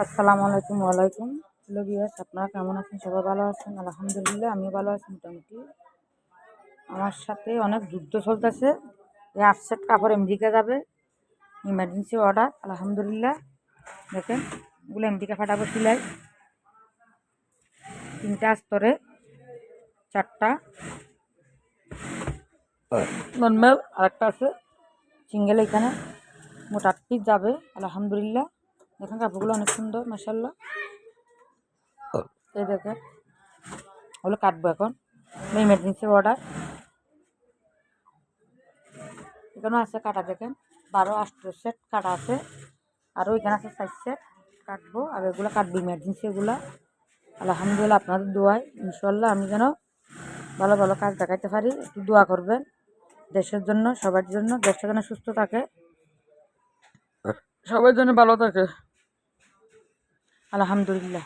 আসসালামু আলাইকুম ওয়ালাইকুম। হ্যালো ভিউয়ার্স, আপনারা কেমন আছেন? সবাই ভালো আছেন? আলহামদুলিল্লাহ আমিও ভালো আছি মোটামুটি। আমার সাথে অনেক যুদ্ধ চলতেছে। এই 8 সেট কাপড় আমেরিকা যাবে, ইমার্জেন্সি অর্ডার। আলহামদুলিল্লাহ দেখেন, এগুলো আমেরিকা ফাটাবো সিলাই। 3টা স্তরে 4টা নর্মাল, আরেকটা আছে সিঙ্গেল। এখানে মোট 8 পিস যাবে। আলহামদুলিল্লাহ দেখেন, কাপড়গুলো অনেক সুন্দর মাশাআল্লাহ। এই দেখেন, ওগুলো কাটবো এখন, ইমার্জেন্সি অর্ডার। এখানেও আছে কাটা, দেখেন 12-18 সেট কাটা আছে। আরও এখানে আছে 4 সেট কাটবো, আর এগুলো কাটবো ইমার্জেন্সি এগুলা। আলহামদুলিল্লাহ আপনাদের দোয়ায় ইনশাল্লাহ আমি যেন ভালো ভালো কাজ দেখাইতে পারি। একটু দোয়া করবেন দেশের জন্য, সবার জন্য, দেশটা যেন সুস্থ থাকে, সবার জন্য ভালো থাকে। আলহামদুলিল্লাহ।